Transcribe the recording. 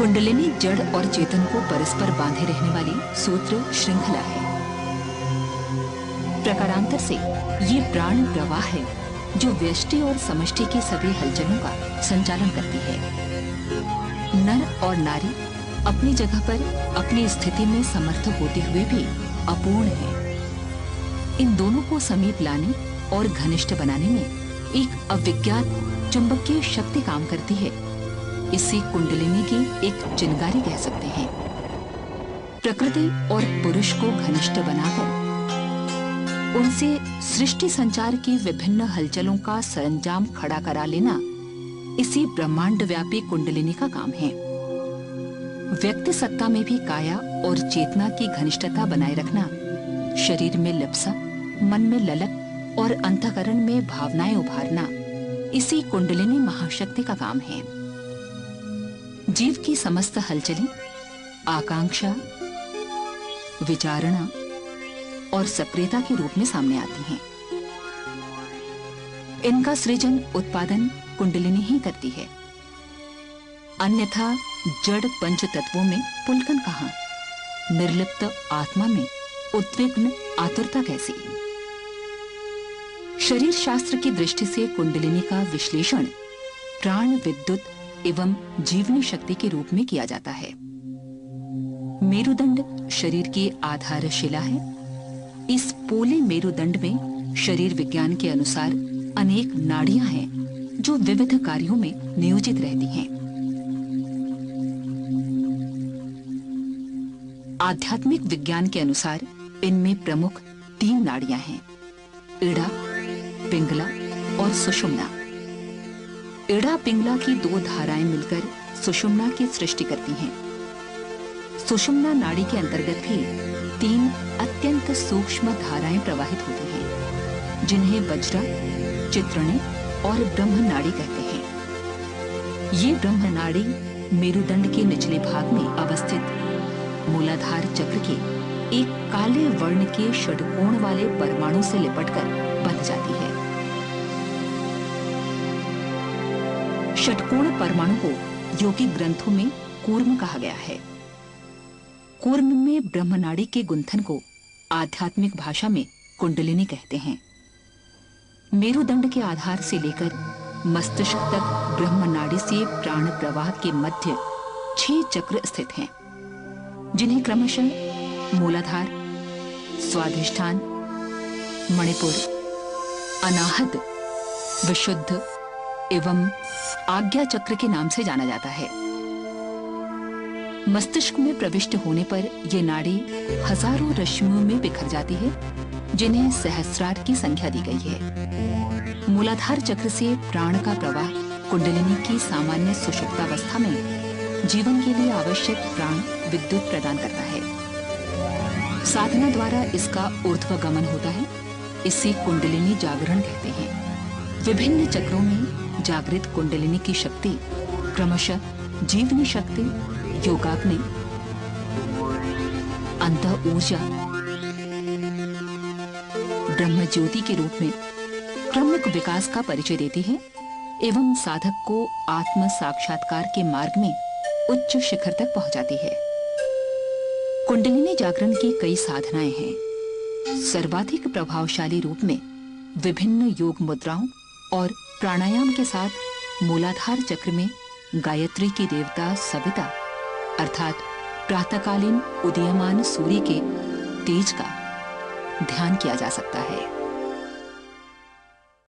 कुंडलिनी जड़ और चेतन को परस्पर बांधे रहने वाली सूत्र श्रृंखला है। प्रकारांतर से ये प्राण प्रवाह है जो व्यष्टि और समष्टि की सभी हलचलों का संचालन करती है। नर और नारी अपनी जगह पर अपनी स्थिति में समर्थ होते हुए भी अपूर्ण है। इन दोनों को समीप लाने और घनिष्ठ बनाने में एक अविज्ञात चुंबकीय शक्ति काम करती है। इसी कुंडलिनी की एक चिनगारी कह सकते हैं। प्रकृति और पुरुष को घनिष्ठ बनाकर उनसे सृष्टि संचार की विभिन्न हलचलों का सरंजाम खड़ा करा लेना इसी ब्रह्मांड व्यापी कुंडलिनी का काम है। व्यक्ति सत्ता में भी काया और चेतना की घनिष्ठता बनाए रखना, शरीर में लपसा, मन में ललक और अंतःकरण में भावनाएं उभारना इसी कुंडलिनी महाशक्ति का काम है। जीव की समस्त हलचलें आकांक्षा, विचारणा और सक्रियता के रूप में सामने आती हैं। इनका सृजन उत्पादन कुंडलिनी ही करती है। अन्यथा जड़ पंच तत्वों में पुलकन कहां, निर्लिप्त आत्मा में उद्विग्न आतुरता कैसी। शरीर शास्त्र की दृष्टि से कुंडलिनी का विश्लेषण प्राण, विद्युत एवं जीवनी शक्ति के रूप में किया जाता है। मेरुदंड शरीर की आधारशिला है। इस पोले मेरुदंड में शरीर विज्ञान के अनुसार अनेक नाड़ियां हैं जो विविध कार्यों में नियोजित रहती हैं। आध्यात्मिक विज्ञान के अनुसार इनमें प्रमुख 3 नाड़ियां हैं: इड़ा, पिंगला और सुषुम्ना। इड़ा पिंगला की 2 धाराएं मिलकर सुषुम्ना की सृष्टि करती हैं। सुषुम्ना नाड़ी के अंतर्गत भी 3 अत्यंत सूक्ष्म धाराएं प्रवाहित होती हैं, जिन्हें वज्रा, चित्रणी और ब्रह्म नाड़ी कहते हैं। ये ब्रह्म नाड़ी मेरुदंड के निचले भाग में अवस्थित मूलाधार चक्र के एक काले वर्ण के षटकोण वाले परमाणु से लिपटकर बंध जाती है। षटकोण परमाणु को योगिक ग्रंथों में कूर्म कहा गया है। कूर्म में ब्रह्मनाड़ी के गुंथन को आध्यात्मिक भाषा में कुंडलिनी कहते हैं। मेरुदंड के आधार से लेकर मस्तिष्क तक ब्रह्मनाड़ी से प्राण प्रवाह के मध्य 6 चक्र स्थित हैं, जिन्हें क्रमशः मूलाधार, स्वाधिष्ठान, मणिपुर, अनाहत, विशुद्ध एवं आज्ञा चक्र के नाम से जाना जाता है। मस्तिष्क में प्रविष्ट होने पर ये नाड़ी हजारों रश्मियों में बिखर जाती है, जिन्हें सहस्रार की संख्या दी गई है। मूलाधार चक्र से प्राण का प्रवाह कुंडलिनी की सामान्य सुषुप्तावस्था में जीवन के लिए आवश्यक प्राण विद्युत प्रदान करता है। साधना द्वारा इसका ऊर्ध्वगमन होता है। इसे कुंडलिनी जागरण कहते हैं। विभिन्न चक्रों में जागृत कुंडलिनी की शक्ति क्रमशः जीवनी शक्ति, योगाग्नि, अंतः ऊर्जा, ब्रह्म ज्योति के रूप में क्रमिक विकास का परिचय देती है एवं साधक को आत्म साक्षात्कार के मार्ग में उच्च शिखर तक पहुंचाती है। कुंडलिनी जागरण की कई साधनाएं हैं। सर्वाधिक प्रभावशाली रूप में विभिन्न योग मुद्राओं और प्राणायाम के साथ मूलाधार चक्र में गायत्री की देवता सविता अर्थात प्रातःकालीन उदीयमान सूर्य के तेज का ध्यान किया जा सकता है।